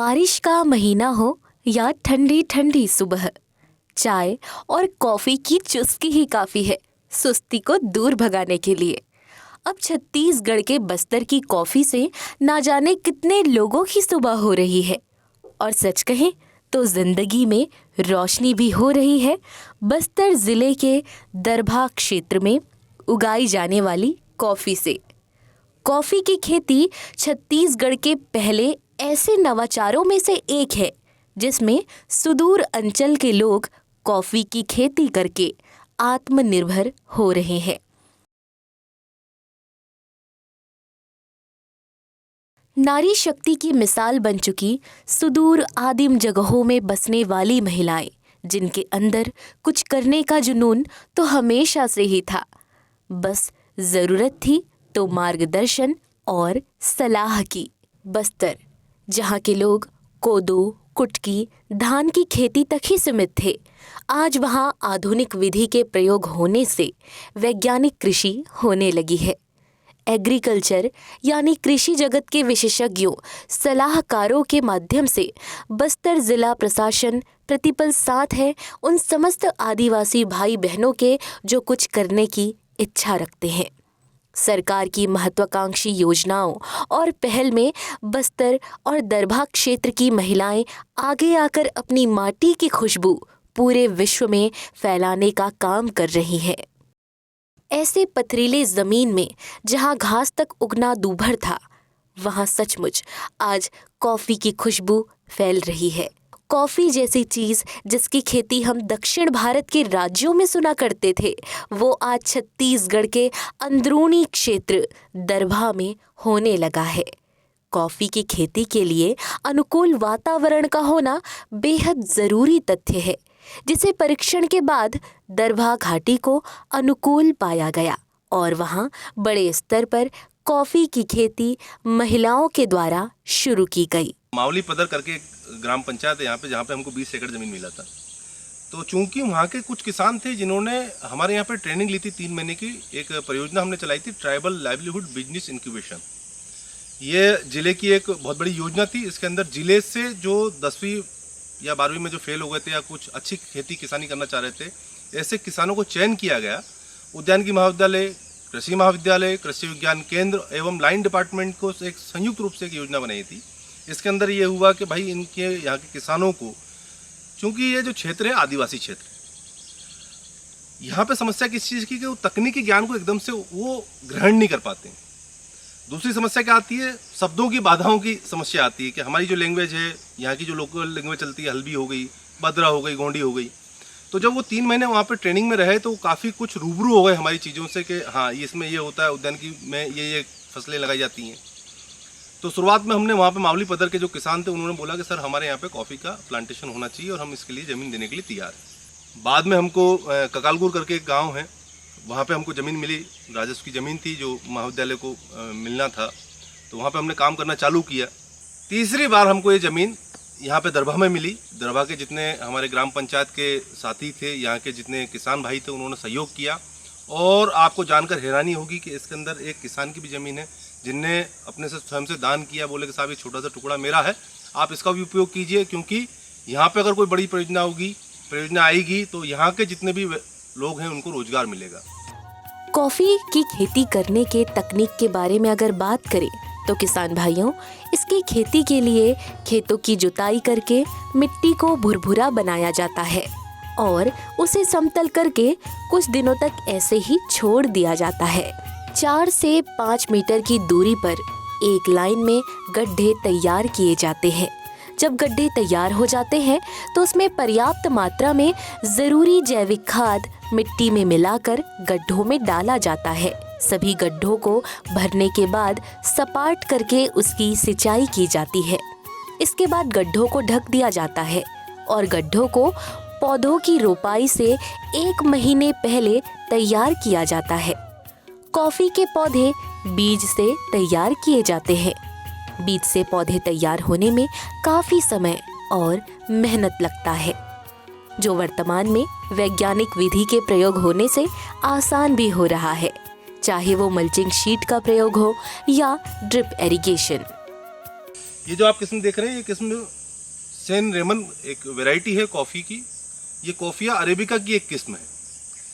बारिश का महीना हो या ठंडी ठंडी सुबह, चाय और कॉफी की चुस्की ही काफी है सुस्ती को दूर भगाने के लिए। अब छत्तीसगढ़ के बस्तर की कॉफी से ना जाने कितने लोगों की सुबह हो रही है, और सच कहें तो जिंदगी में रोशनी भी हो रही है बस्तर जिले के दरभा क्षेत्र में उगाई जाने वाली कॉफी से। कॉफी की खेती छत्तीसगढ़ के पहले ऐसे नवाचारों में से एक है जिसमें सुदूर अंचल के लोग कॉफी की खेती करके आत्मनिर्भर हो रहे हैं। नारी शक्ति की मिसाल बन चुकी सुदूर आदिम जगहों में बसने वाली महिलाएं, जिनके अंदर कुछ करने का जुनून तो हमेशा से ही था, बस जरूरत थी तो मार्गदर्शन और सलाह की। बस्तर, जहाँ के लोग कोदो, कुटकी, धान की खेती तक ही सीमित थे, आज वहाँ आधुनिक विधि के प्रयोग होने से वैज्ञानिक कृषि होने लगी है। एग्रीकल्चर यानी कृषि जगत के विशेषज्ञों, सलाहकारों के माध्यम से बस्तर जिला प्रशासन प्रतिपल साथ है उन समस्त आदिवासी भाई बहनों के जो कुछ करने की इच्छा रखते हैं। सरकार की महत्वाकांक्षी योजनाओं और पहल में बस्तर और दरभा क्षेत्र की महिलाएं आगे आकर अपनी माटी की खुशबू पूरे विश्व में फैलाने का काम कर रही हैं। ऐसे पथरीले जमीन में जहां घास तक उगना दूभर था, वहां सचमुच आज कॉफी की खुशबू फैल रही है। कॉफी जैसी चीज जिसकी खेती हम दक्षिण भारत के राज्यों में सुना करते थे, वो आज छत्तीसगढ़ के अंदरूनी क्षेत्र दरभा में होने लगा है। कॉफी की खेती के लिए अनुकूल वातावरण का होना बेहद जरूरी तथ्य है, जिसे परीक्षण के बाद दरभा घाटी को अनुकूल पाया गया और वहां बड़े स्तर पर कॉफी की खेती महिलाओं के द्वारा शुरू की गई। मावली पदर करके ग्राम पंचायत है यहाँ पे, जहाँ पे हमको 20 एकड़ जमीन मिला था। तो चूंकि वहाँ के कुछ किसान थे जिन्होंने हमारे यहाँ पे ट्रेनिंग ली थी, 3 महीने की एक परियोजना हमने चलाई थी, ट्राइबल लाइवलीहुड बिजनेस इंक्यूबेशन। ये जिले की एक बहुत बड़ी योजना थी। इसके अंदर जिले से जो 10वीं या 12वीं में जो फेल हो गए थे या कुछ अच्छी खेती किसानी करना चाह रहे थे, ऐसे किसानों को चयन किया गया। उद्यानिकी महाविद्यालय, कृषि महाविद्यालय, कृषि विज्ञान केंद्र एवं लाइन डिपार्टमेंट को एक संयुक्त रूप से एक योजना बनाई थी। इसके अंदर ये हुआ कि भाई इनके यहाँ के किसानों को, चूंकि ये जो क्षेत्र है आदिवासी क्षेत्र, यहाँ पे समस्या किस चीज़ की कि वो तकनीकी ज्ञान को एकदम से वो ग्रहण नहीं कर पाते हैं। दूसरी समस्या क्या आती है, शब्दों की बाधाओं की समस्या आती है कि हमारी जो लैंग्वेज है, यहाँ की जो लोकल लैंग्वेज चलती है, हल्बी हो गई, बदरा हो गई, गोंडी हो गई। तो जब वो 3 महीने वहाँ पे ट्रेनिंग में रहे तो काफ़ी कुछ रूबरू हो गए हमारी चीज़ों से कि हाँ इसमें ये होता है, उद्यानिकी में ये फसलें लगाई जाती हैं। तो शुरुआत में हमने वहाँ पे मावली पदर के जो किसान थे उन्होंने बोला कि सर हमारे यहाँ पे कॉफ़ी का प्लांटेशन होना चाहिए और हम इसके लिए ज़मीन देने के लिए तैयार हैं। बाद में हमको ककालगुर करके एक गाँव है, वहाँ पे हमको ज़मीन मिली, राजस्व की ज़मीन थी जो महाविद्यालय को मिलना था, तो वहाँ पे हमने काम करना चालू किया। तीसरी बार हमको ये ज़मीन यहाँ पे दरभा में मिली। दरभा के जितने हमारे ग्राम पंचायत के साथी थे, यहाँ के जितने किसान भाई थे, उन्होंने सहयोग किया। और आपको जानकर हैरानी होगी कि इसके अंदर एक किसान की भी ज़मीन है जिनने अपने से स्वयं से दान किया, बोले कि साहब ये छोटा सा टुकड़ा मेरा है, आप इसका भी उपयोग कीजिए, क्योंकि यहाँ पे अगर कोई बड़ी परियोजना आएगी तो यहाँ के जितने भी लोग हैं उनको रोजगार मिलेगा। कॉफी की खेती करने के तकनीक के बारे में अगर बात करें तो किसान भाइयों, इसकी खेती के लिए खेतों की जुताई करके मिट्टी को भुरभुरा बनाया जाता है और उसे समतल करके कुछ दिनों तक ऐसे ही छोड़ दिया जाता है। 4 से 5 मीटर की दूरी पर एक लाइन में गड्ढे तैयार किए जाते हैं। जब गड्ढे तैयार हो जाते हैं तो उसमें पर्याप्त मात्रा में जरूरी जैविक खाद मिट्टी में मिलाकर गड्ढों में डाला जाता है। सभी गड्ढों को भरने के बाद सपाट करके उसकी सिंचाई की जाती है। इसके बाद गड्ढों को ढक दिया जाता है और गड्ढों को पौधों की रोपाई से 1 महीने पहले तैयार किया जाता है। कॉफी के पौधे बीज से तैयार किए जाते हैं। बीज से पौधे तैयार होने में काफी समय और मेहनत लगता है, जो वर्तमान में वैज्ञानिक विधि के प्रयोग होने से आसान भी हो रहा है, चाहे वो मल्चिंग शीट का प्रयोग हो या ड्रिप इरिगेशन। ये जो आप किस्म देख रहे हैं, ये किस्म सैन रेमन एक वैरायटी है कॉफ़ी की। ये कॉफिया अरेबिका की एक किस्म है।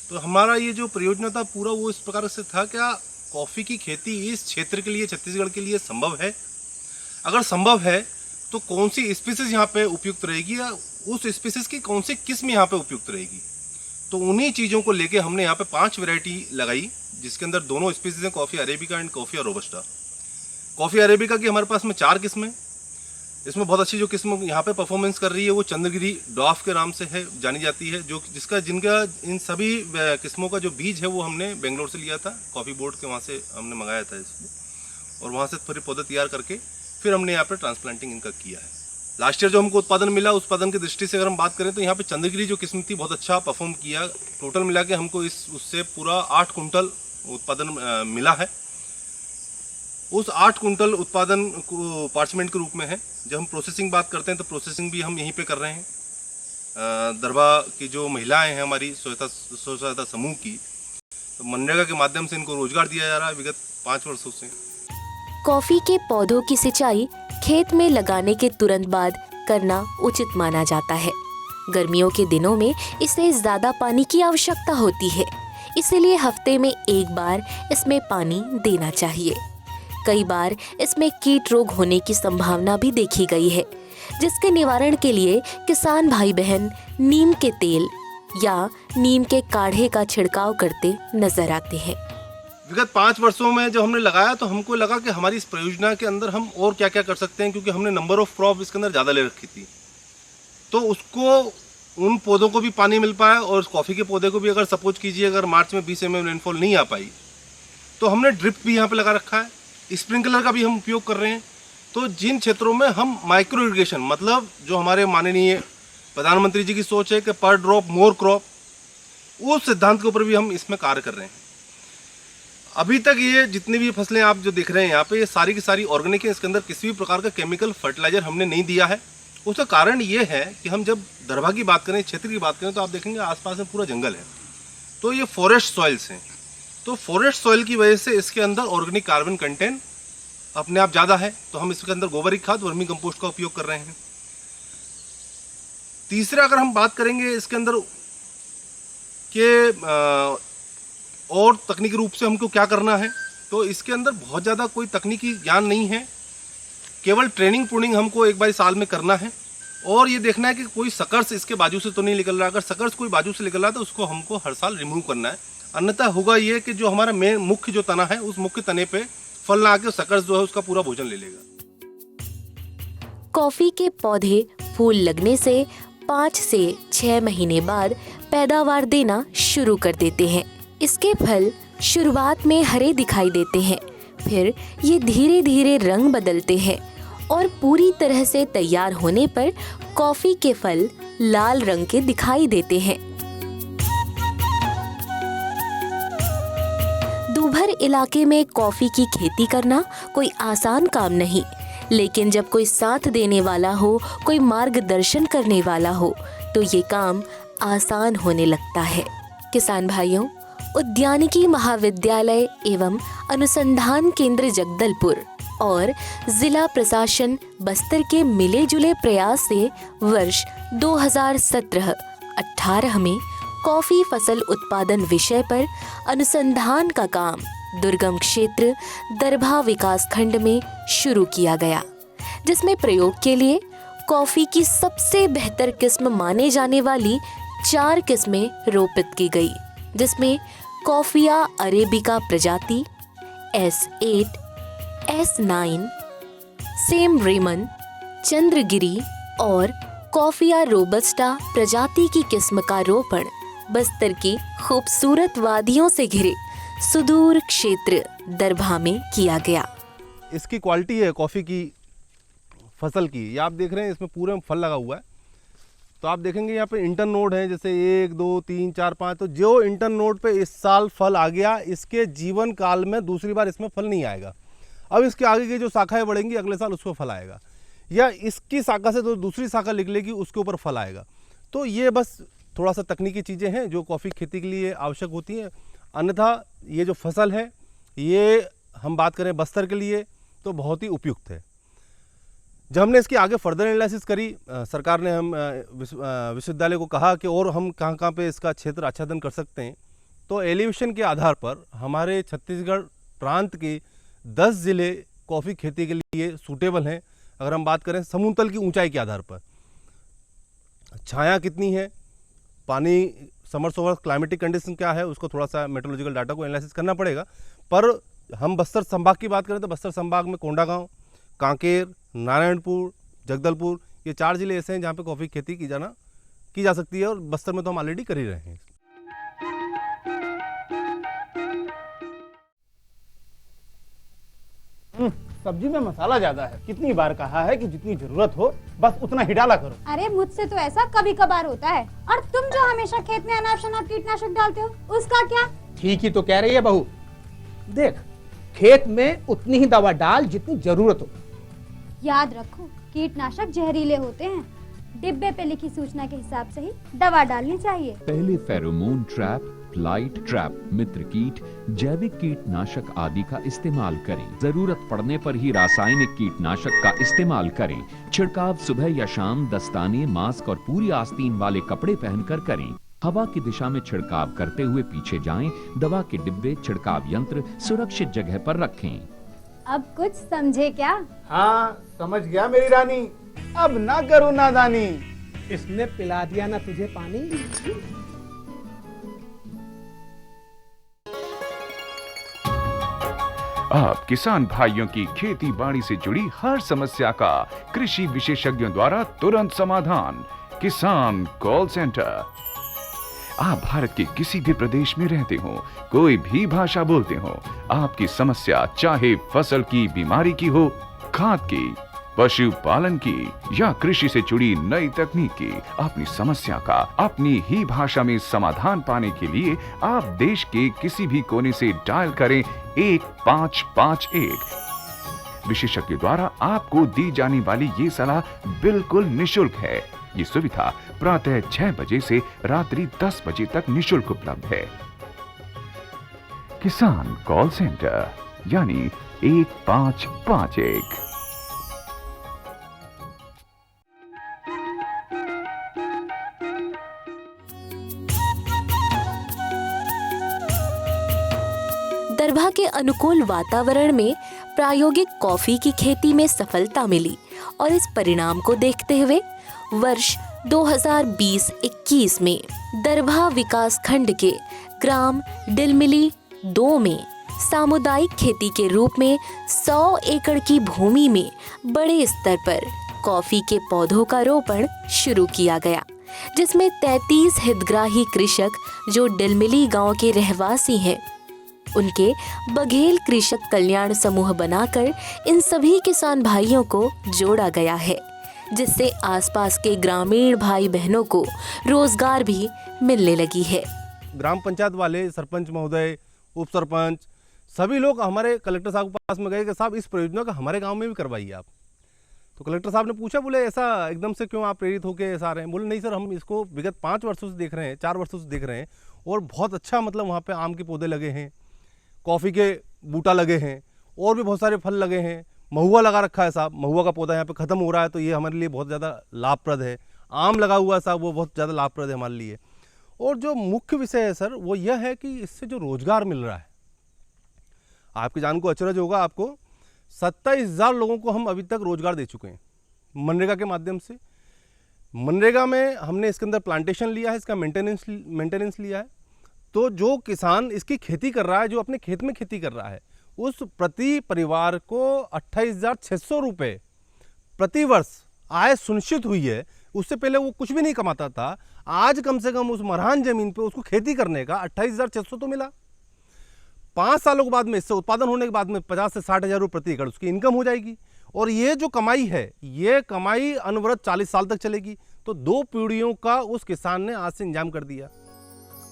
तो हमारा ये जो परियोजना था पूरा वो इस प्रकार से था, क्या कॉफ़ी की खेती इस क्षेत्र के लिए, छत्तीसगढ़ के लिए संभव है? अगर संभव है तो कौन सी स्पीसीज यहाँ पे उपयुक्त रहेगी, या उस स्पीसीज की कौन सी किस्म यहाँ पे उपयुक्त रहेगी? तो उन्हीं चीज़ों को लेके हमने यहाँ पे 5 वैरायटी लगाई, जिसके अंदर दोनों स्पीसीज हैं, coffee arabica and coffee robusta. Coffee arabica की हमारे पास में 4 किस्में। इसमें बहुत अच्छी जो किस्म यहाँ पे परफॉर्मेंस कर रही है वो चंद्रगिरी डॉफ के नाम से है, जानी जाती है, जो जिनका इन सभी किस्मों का जो बीज है वो हमने बेंगलोर से लिया था, कॉफ़ी बोर्ड के वहाँ से हमने मंगाया था इसको, और वहाँ से फिर पौधे तैयार करके फिर हमने यहाँ पे ट्रांसप्लांटिंग इनका किया है। लास्ट ईयर जो हमको उत्पादन मिला, उस उत्पादन की दृष्टि से अगर हम बात करें तो यहाँ पे चंद्रगिरी जो किस्म थी बहुत अच्छा परफॉर्म किया। टोटल मिला के हमको उससे पूरा 8 कुंटल उत्पादन मिला है। उस 8 कुंटल उत्पादन पार्चमेंट के रूप में है। जब हम प्रोसेसिंग बात करते हैं तो प्रोसेसिंग भी हम यहीं पे कर रहे हैं। दरभा की जो महिलाएं हैं हमारी स्वयं सहायता समूह की, तो मनरेगा के माध्यम से इनको रोजगार दिया जा रहा है विगत 5 वर्षों से। कॉफी के पौधों की सिंचाई खेत में लगाने के तुरंत बाद करना उचित माना जाता है। गर्मियों के दिनों में इसे ज्यादा पानी की आवश्यकता होती है, इसलिए हफ्ते में एक बार इसमें पानी देना चाहिए। कई बार इसमें कीट रोग होने की संभावना भी देखी गई है, जिसके निवारण के लिए किसान भाई बहन नीम के तेल या नीम के काढ़े का छिड़काव करते नजर आते हैं। विगत 5 वर्षों में जब हमने लगाया तो हमको लगा कि हमारी इस परियोजना के अंदर हम और क्या क्या कर सकते हैं, क्योंकि हमने नंबर ऑफ क्रॉप इसके अंदर ज़्यादा ले रखी थी। तो उसको उन पौधों को भी पानी मिल पाया, और कॉफ़ी के पौधे को भी अगर सपोज कीजिए अगर मार्च में 20 mm रेनफॉल नहीं आ पाई तो हमने ड्रिप भी यहाँ पे लगा रखा है, स्प्रिंकलर का भी हम उपयोग कर रहे हैं। तो जिन क्षेत्रों में हम माइक्रो इरिगेशन, मतलब जो हमारे माननीय प्रधानमंत्री जी की सोच है कि पर ड्रॉप मोर क्रॉप, उस सिद्धांत के ऊपर भी हम इसमें कार्य कर रहे हैं। अभी तक ये जितनी भी फसलें आप जो देख रहे हैं यहाँ पे, ये सारी की सारी ऑर्गेनिक है। इसके अंदर किसी भी प्रकार का केमिकल फर्टिलाइजर हमने नहीं दिया है। उसका कारण ये है कि हम जब दरभा की बात करें, क्षेत्र की बात करें, तो आप देखेंगे आसपास में पूरा जंगल है, तो ये फॉरेस्ट सॉइल्स हैं। तो फॉरेस्ट सॉइल की वजह से इसके अंदर ऑर्गेनिक कार्बन कंटेंट अपने आप ज़्यादा है, तो हम इसके अंदर गोबरिक खाद, वर्मी कंपोस्ट का उपयोग कर रहे हैं। तीसरा अगर हम बात करेंगे इसके अंदर के और तकनीकी रूप से हमको क्या करना है, तो इसके अंदर बहुत ज़्यादा कोई तकनीकी ज्ञान नहीं है, केवल ट्रेनिंग प्रूनिंग हमको एक बार साल में करना है, और ये देखना है कि कोई सकर्स इसके बाजू से तो नहीं निकल रहा। अगर सकर्स कोई बाजू से निकल रहा है तो उसको हमको हर साल रिमूव करना है, अन्यथा होगा ये कि जो हमारा मेन मुख्य जो तना है उस मुख्य तने पे फल ना आके सकर्स जो है उसका पूरा भोजन ले लेगा। कॉफी के पौधे फूल लगने से 5 से 6 महीने बाद पैदावार देना शुरू कर देते हैं। इसके फल शुरुआत में हरे दिखाई देते हैं, फिर ये धीरे धीरे रंग बदलते हैं और पूरी तरह से तैयार होने पर कॉफी के फल लाल रंग के दिखाई देते हैं। दूभर इलाके में कॉफी की खेती करना कोई आसान काम नहीं, लेकिन जब कोई साथ देने वाला हो, कोई मार्गदर्शन करने वाला हो, तो ये काम आसान होने लगता है। किसान भाइयों, उद्यानिकी महाविद्यालय एवं अनुसंधान केंद्र जगदलपुर और जिला प्रशासन बस्तर के मिले जुले प्रयास से वर्ष 2017-18 में कॉफी फसल उत्पादन विषय पर अनुसंधान का काम दुर्गम क्षेत्र दरभा विकास खंड में शुरू किया गया, जिसमें प्रयोग के लिए कॉफी की सबसे बेहतर किस्म माने जाने वाली 4 किस्में रोपित की गई, जिसमें कॉफिया अरेबिका प्रजाति, S8, S9, same Ramon, Chandragiri और कॉफिया रोबस्टा प्रजाति की किस्म का रोपण बस्तर की खूबसूरत वादियों से घिरे सुदूर क्षेत्र दरभा में किया गया। इसकी क्वालिटी है कॉफ़ी की फसल की, ये आप देख रहे हैं, इसमें पूरे में फल लगा हुआ है। तो आप देखेंगे यहाँ पे इंटर नोड है, जैसे 1, 2, 3, 4, 5। तो जो इंटर नोड पे इस साल फल आ गया, इसके जीवन काल में दूसरी बार इसमें फल नहीं आएगा। अब इसके आगे की जो शाखाएं बढ़ेंगी अगले साल उसको फल आएगा, या इसकी शाखा से तो दूसरी शाखा निकलेगी उसके ऊपर फल आएगा। तो ये बस थोड़ा सा तकनीकी चीज़ें हैं जो कॉफ़ी खेती के लिए आवश्यक होती हैं। अन्यथा ये जो फसल है, ये हम बात करें बस्तर के लिए तो बहुत ही उपयुक्त है। जब हमने इसकी आगे फर्दर एनालिसिस करी, सरकार ने हम विश्वविद्यालय को कहा कि और हम कहाँ कहाँ पे इसका क्षेत्र आच्छादन कर सकते हैं, तो एलिवेशन के आधार पर हमारे छत्तीसगढ़ प्रांत के 10 ज़िले कॉफ़ी खेती के लिए सूटेबल हैं। अगर हम बात करें समुद्र तल की ऊंचाई के आधार पर, छाया कितनी है, पानी समर सोवर क्लाइमेटिक कंडीशन क्या है, उसको थोड़ा सा मेट्रोलॉजिकल डाटा को एनालिसिस करना पड़ेगा। पर हम बस्तर संभाग की बात करें तो बस्तर संभाग में कोंडागांव, कांकेर, नारायणपुर, जगदलपुर, ये 4 ज़िले ऐसे हैं जहाँ पे कॉफ़ी खेती की जा सकती है, और बस्तर में तो हम ऑलरेडी कर ही रहे हैं। सब्जी में मसाला ज्यादा है। कितनी बार कहा है कि जितनी जरूरत हो बस उतना ही डाला करो। अरे मुझसे तो ऐसा कभी कभार होता है। और तुम जो हमेशा खेत में अनाप शनाप कीटनाशक डालते हो, उसका क्या? ठीक ही तो कह रही है बहू। देख, खेत में उतनी ही दवा डाल जितनी जरूरत हो। याद रखो, कीटनाशक जहरीले होते हैं। डिब्बे पे लिखी सूचना के हिसाब से ही दवा डालनी चाहिए। पहले फेरोमोन ट्रैप, फ्लाइट ट्रैप, मित्र कीट, जैविक कीटनाशक आदि का इस्तेमाल करें। जरूरत पड़ने पर ही रासायनिक कीटनाशक का इस्तेमाल करें। छिड़काव सुबह या शाम दस्ताने, मास्क और पूरी आस्तीन वाले कपड़े पहनकर करें। हवा की दिशा में छिड़काव करते हुए पीछे जाएं। दवा के डिब्बे, छिड़काव यंत्र सुरक्षित जगह पर रखें। अब कुछ समझे क्या? हाँ, समझ गया मेरी रानी। अब ना करो नादानी। इसने पिला दिया ना तुझे पानी। आप किसान भाइयों की खेती बाड़ी से जुड़ी हर समस्या का कृषि विशेषज्ञों द्वारा तुरंत समाधान। किसान कॉल सेंटर। आप भारत के किसी भी प्रदेश में रहते हो, कोई भी भाषा बोलते हो, आपकी समस्या चाहे फसल की बीमारी की हो, खाद की, पशुपालन की या कृषि से जुड़ी नई तकनीक की, अपनी समस्या का अपनी ही भाषा में समाधान पाने के लिए आप देश के किसी भी कोने से डायल करें 1551। विशेषज्ञ द्वारा आपको दी जाने वाली ये सलाह बिल्कुल निशुल्क है। ये सुविधा प्रातः 6 बजे से रात्रि 10 बजे तक निशुल्क उपलब्ध है। किसान कॉल सेंटर यानी 1551। दरभा के अनुकूल वातावरण में प्रायोगिक कॉफी की खेती में सफलता मिली, और इस परिणाम को देखते हुए वर्ष 2020-21 में दरभा विकास खंड के ग्राम डिलमिली 2 में सामुदायिक खेती के रूप में 100 एकड़ की भूमि में बड़े स्तर पर कॉफी के पौधों का रोपण शुरू किया गया, जिसमें 33 हितग्राही कृषक जो डिलमिली गांव के रहवासी हैं, उनके बघेल कृषक कल्याण समूह बनाकर इन सभी किसान भाइयों को जोड़ा गया है, जिससे आसपास के ग्रामीण भाई बहनों को रोजगार भी मिलने लगी है। ग्राम पंचायत वाले, सरपंच महोदय, उप सरपंच, सभी लोग हमारे कलेक्टर साहब के पास में गए कि साहब इस परियोजना का हमारे गांव में भी करवाइए आप। तो कलेक्टर साहब ने पूछा, बोले ऐसा एकदम से क्यों आप प्रेरित होकर ऐसा आ रहे हैं? बोले नहीं सर, हम इसको विगत 5 वर्षों से देख रहे हैं, 4 वर्षों से देख रहे हैं, और बहुत अच्छा मतलब वहाँ पे आम के पौधे लगे हैं, कॉफ़ी के बूटा लगे हैं, और भी बहुत सारे फल लगे हैं, महुआ लगा रखा है साहब, महुआ का पौधा यहाँ पे ख़त्म हो रहा है, तो ये हमारे लिए बहुत ज़्यादा लाभप्रद है। आम लगा हुआ है साहब, वो बहुत ज़्यादा लाभप्रद है हमारे लिए। और जो मुख्य विषय है सर, वो यह है कि इससे जो रोज़गार मिल रहा है, आपकी जान को अचरज होगा आपको, 27,000 लोगों को हम अभी तक रोज़गार दे चुके हैं मनरेगा के माध्यम से। मनरेगा में हमने इसके अंदर प्लांटेशन लिया है, इसका मेंटेनेंस लिया है। तो जो किसान इसकी खेती कर रहा है, जो अपने खेत में खेती कर रहा है, उस प्रति परिवार को 28,600 रुपये प्रति वर्ष आय सुनिश्चित हुई है। उससे पहले वो कुछ भी नहीं कमाता था, आज कम से कम उस मरहान जमीन पे उसको खेती करने का 28,600 तो मिला। 5 सालों के बाद में, इससे उत्पादन होने के बाद में 50 से 60,000 रुपये प्रति एकड़ उसकी इनकम हो जाएगी। और ये जो कमाई है, ये कमाई अनवरत 40 साल तक चलेगी। तो 2 पीढ़ियों का उस किसान ने आज से इंतजाम कर दिया।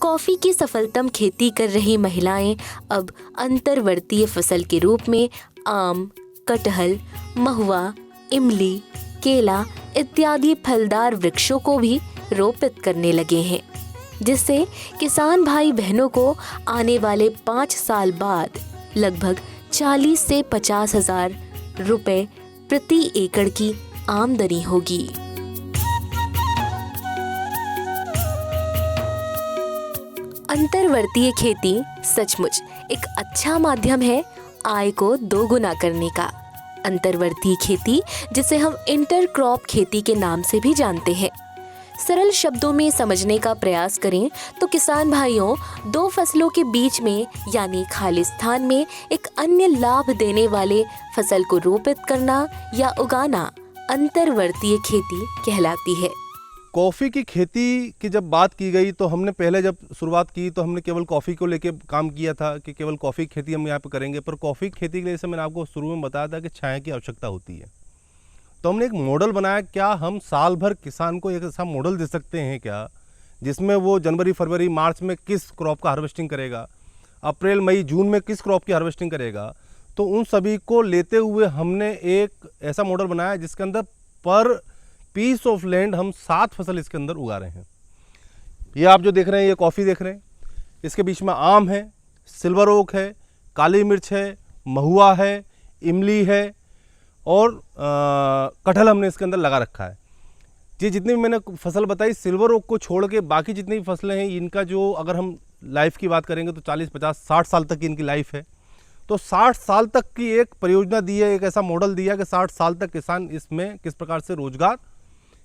कॉफी की सफलतम खेती कर रही महिलाएं अब अंतर्वर्तीय फसल के रूप में आम, कटहल, महुआ, इमली, केला इत्यादि फलदार वृक्षों को भी रोपित करने लगे हैं, जिससे किसान भाई बहनों को आने वाले 5 साल बाद लगभग 40 से 50 हजार रुपए प्रति एकड़ की आमदनी होगी। अंतर्वर्तीय खेती सचमुच एक अच्छा माध्यम है आय को दोगुना करने का। अंतर्वर्तीय खेती, जिसे हम इंटरक्रॉप खेती के नाम से भी जानते हैं। सरल शब्दों में समझने का प्रयास करें तो किसान भाइयों, दो फसलों के बीच में यानी खाली स्थान में एक अन्य लाभ देने वाले फसल को रोपित करना या उगाना अंतर्वर्तीय खेती कहलाती है। कॉफ़ी की खेती की जब बात की गई तो हमने पहले जब शुरुआत की तो हमने केवल कॉफ़ी को लेके काम किया था कि केवल कॉफ़ी की खेती हम यहाँ पे करेंगे, पर कॉफ़ी की खेती के लिए जैसे मैंने आपको शुरू में बताया था कि छाया की आवश्यकता होती है। तो हमने एक मॉडल बनाया, क्या हम साल भर किसान को एक ऐसा मॉडल दे सकते हैं क्या जिसमें वो जनवरी फरवरी मार्च में किस क्रॉप का हार्वेस्टिंग करेगा, अप्रैल मई जून में किस क्रॉप की हार्वेस्टिंग करेगा। तो उन सभी को लेते हुए हमने एक ऐसा मॉडल बनाया जिसके अंदर पर पीस ऑफ लैंड हम 7 फसल इसके अंदर उगा रहे हैं। ये आप जो देख रहे हैं, ये कॉफ़ी देख रहे हैं, इसके बीच में आम है, सिल्वर ओक है, काली मिर्च है, महुआ है, इमली है और कटहल हमने इसके अंदर लगा रखा है। ये जितनी भी मैंने फसल बताई, सिल्वर ओक को छोड़ के बाकी जितनी भी फसलें हैं, इनका जो अगर हम लाइफ की बात करेंगे तो 40, 50, 60 साल तक की इनकी लाइफ है। तो 60 साल तक की एक परियोजना दी है, एक ऐसा मॉडल दिया कि 60 साल तक किसान इसमें किस प्रकार से रोजगार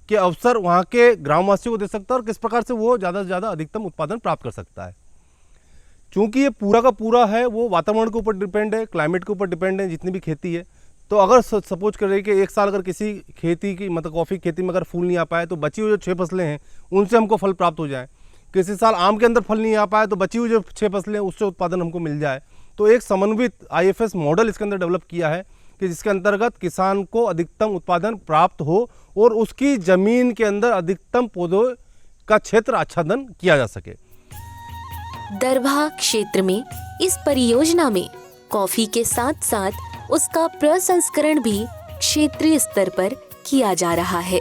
के अवसर वहाँ के ग्रामवासियों को दे सकता है और किस प्रकार से वो ज़्यादा से ज़्यादा अधिकतम उत्पादन प्राप्त कर सकता है। चूँकि ये पूरा का पूरा है वो वातावरण के ऊपर डिपेंड है, क्लाइमेट के ऊपर डिपेंड है जितनी भी खेती है। तो अगर सपोज करें कि एक साल अगर किसी खेती की मतलब कॉफ़ी खेती में अगर फूल नहीं आ पाए तो बची हुई जो 6 फसलें हैं उनसे हमको फल प्राप्त हो जाए। किसी साल आम के अंदर फल नहीं आ पाए तो बची हुई जो 6 फसलें हैं उससे उत्पादन हमको मिल जाए। तो एक समन्वित IFS मॉडल इसके अंदर डेवलप किया है कि जिसके अंतर्गत किसान को अधिकतम उत्पादन प्राप्त हो और उसकी ज़मीन के अंदर अधिकतम पौधों का क्षेत्र आच्छादन किया जा सके। दरभा क्षेत्र में इस परियोजना में कॉफी के साथ साथ उसका प्रसंस्करण भी क्षेत्रीय स्तर पर किया जा रहा है।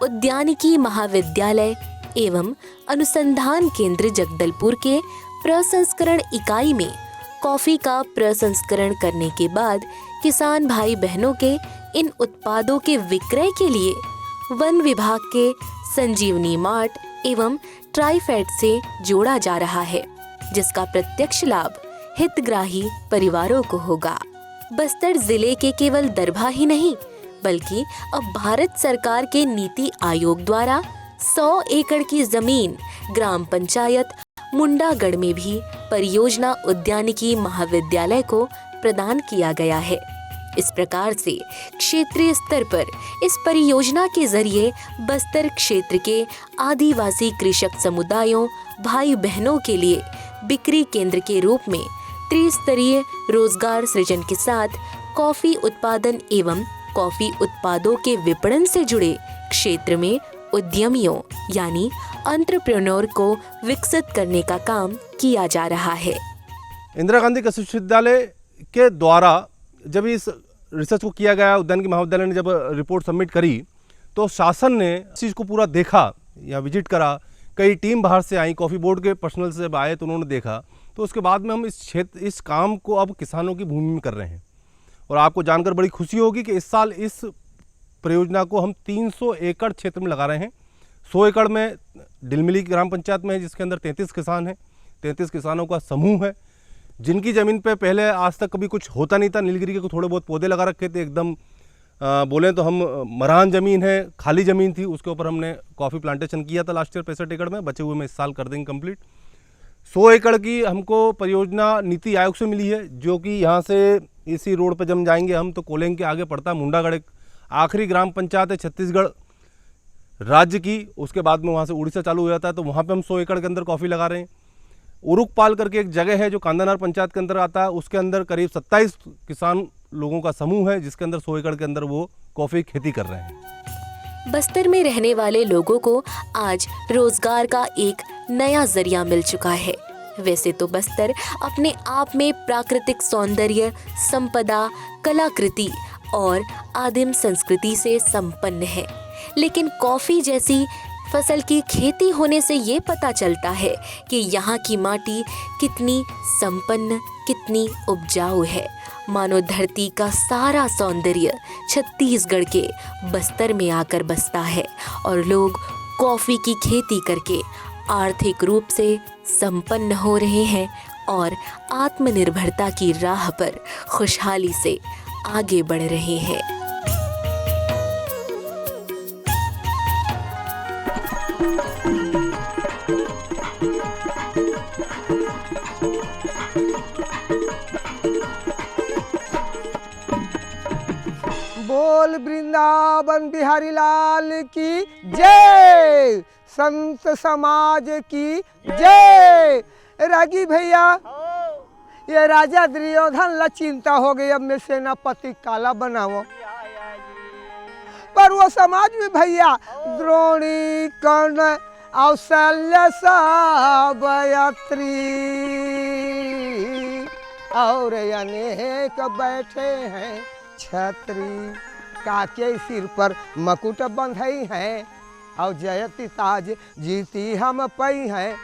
उद्यानिकी महाविद्यालय एवं अनुसंधान केंद्र जगदलपुर के प्रसंस्करण इकाई में कॉफी का प्रसंस्करण करने के बाद किसान भाई बहनों के इन उत्पादों के विक्रय के लिए वन विभाग के संजीवनी मार्ट एवं ट्राइफेड से जोड़ा जा रहा है, जिसका प्रत्यक्ष लाभ हितग्राही परिवारों को होगा। बस्तर जिले के केवल दरभा ही नहीं बल्कि अब भारत सरकार के नीति आयोग द्वारा 100 एकड़ की जमीन ग्राम पंचायत मुंडागढ़ में भी परियोजना उद्यानिकी महाविद्यालय को प्रदान किया गया है। इस प्रकार से क्षेत्रीय स्तर पर इस परियोजना के जरिए बस्तर क्षेत्र के आदिवासी कृषक समुदायों भाई बहनों के लिए बिक्री केंद्र के रूप में त्रिस्तरीय रोजगार सृजन के साथ कॉफी उत्पादन एवं कॉफी उत्पादों के विपणन से जुड़े क्षेत्र में उद्यमियों यानी एंटरप्रेन्योर को विकसित करने का काम किया जा रहा है। इंदिरा गांधी कृषि विश्वविद्यालय के द्वारा जब इस रिसर्च को किया गया, उद्यानिकी महाविद्यालय ने जब रिपोर्ट सबमिट करी तो शासन ने इस चीज़ को पूरा देखा या विजिट करा। कई टीम बाहर से आई, कॉफ़ी बोर्ड के पर्सनल से आए तो उन्होंने देखा। तो उसके बाद में हम इस काम को अब किसानों की भूमि में कर रहे हैं। और आपको जानकर बड़ी खुशी होगी कि इस साल इस परियोजना को हम 300 एकड़ क्षेत्र में लगा रहे हैं। 100 एकड़ में डिलमिली ग्राम पंचायत में है जिसके अंदर 33 किसान हैं। 33 किसानों का समूह है जिनकी ज़मीन पे पहले आज तक कभी कुछ होता नहीं था। नीलगिरी के थोड़े बहुत पौधे लगा रखे थे, एकदम बोलें तो हम मरान ज़मीन है, खाली ज़मीन थी, उसके ऊपर हमने कॉफ़ी प्लांटेशन किया था लास्ट ईयर 65 एकड़ में। बचे हुए में इस साल कर देंगे कंप्लीट। 100 एकड़ की हमको परियोजना नीति आयोग से मिली है, जो कि यहाँ से इसी रोड पर जब जाएंगे हम तो कोलेंग के आगे पड़ता है मुंडागढ़, एक आखिरी ग्राम पंचायत है छत्तीसगढ़ राज्य की। उसके बाद में वहाँ से उड़ीसा चालू हो जाता है, तो वहाँ पे हम 100 एकड़ के अंदर कॉफ़ी लगा रहे हैं। उरुकपाल करके एक जगह है जो कांदानार पंचायत के अंदर आता है, उसके अंदर करीब 27 किसान लोगों का समूह है जिसके अंदर 100 एकड़ के अंदर वो कॉफ़ी खेती कर रहे हैं। बस्तर में रहने वाले लोगों को आज रोजगार का एक नया जरिया मिल चुका है। वैसे तो बस्तर अपने आप में प्राकृतिक सौंदर्य, संपदा, कलाकृति और आदिम संस्कृति से संपन्न है, लेकिन कॉफी जैसी फसल की खेती होने से ये पता चलता है कि यहाँ की माटी कितनी संपन्न, कितनी उपजाऊ है। मानो धरती का सारा सौंदर्य छत्तीसगढ़ के बस्तर में आकर बसता है और लोग कॉफ़ी की खेती करके आर्थिक रूप से संपन्न हो रहे हैं और आत्मनिर्भरता की राह पर खुशहाली से आगे बढ़ रहे हैं। बोल वृंदावन बिहारी लाल की जय, संत समाज की जय। रागी भैया, ये राजा दुर्योधन ला चिंता हो गई, अब मैं सेनापति काला बनाओ, पर वो समाज में भैया द्रोणी, कर्ण, कौशल्य, सावित्री और अनेक बैठे हैं छत्री, काके सिर पर मकुट बंधई हैं और जयती ताज जीती हम पई हैं।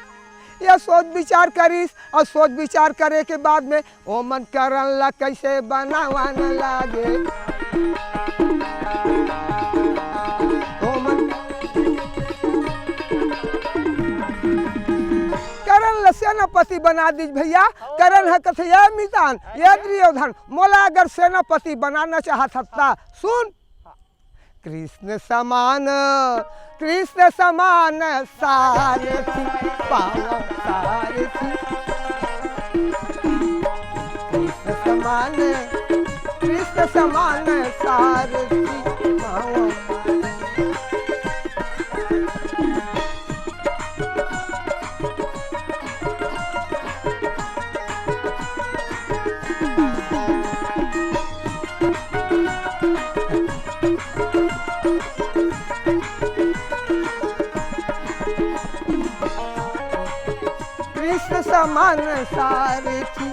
यह सोच विचार करीस और सोच विचार करे के बाद में ओ मन करन ला कैसे बनावन लागे, ओ मन करण ला सेनापति बना दीज भैया। करण है कथे ये मितान, ये दुर्योधन मोला अगर सेनापति बनाना चाहता सुन, कृष्ण समान, कृष्ण समान सारथी पाओ सारथी, कृष्ण समान, कृष्ण समान सारथी पाओ। कृष्ण समान सारथी,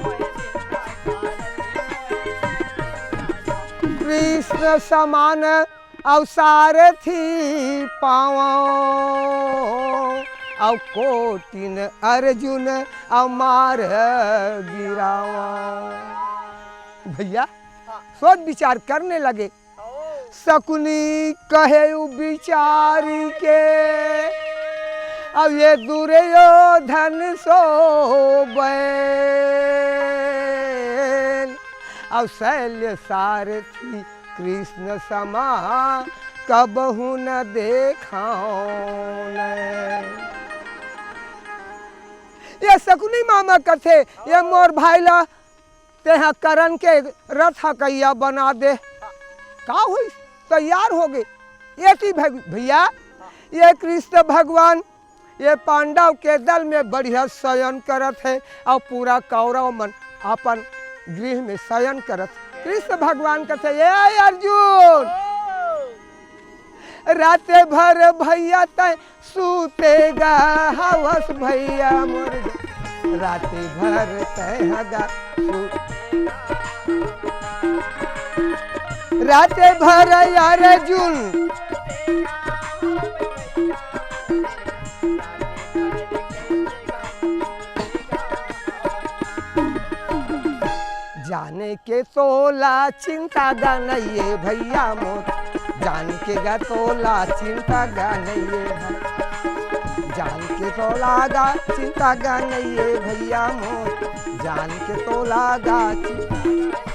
कृष्ण समान अवसारथी पाओ और कोटिन अर्जुन अमार गिरावा। भैया सोच विचार करने लगे, शकुनी कहे विचारी के अब ये दुर्योधन सो बैल, अब शैल्य सारथी कृष्ण समा कबहू न देखाओ। ये शकुनी मामा कथे ये मोर भाई ला तेहा करण के रथ कैया बना दे, का हुई तैयार हो गए। ये भैया ये कृष्ण भगवान ये पांडव के दल में बढ़िया शयन करत है और पूरा कौरव मन अपन गृह में शयन करत। कृष्ण भगवान कहते ये अर्जुन रात भर भैया तय सूतेगा हवस भैया मोर, रात भर तय हगा रात भर अर्जुन जाने के तोला चिंता गनइए भैया मोर, जान के गा तोला चिंता गनइए, जान के तोला गा चिंता गनइए भैया मोर, जान के तोला गा चिंता।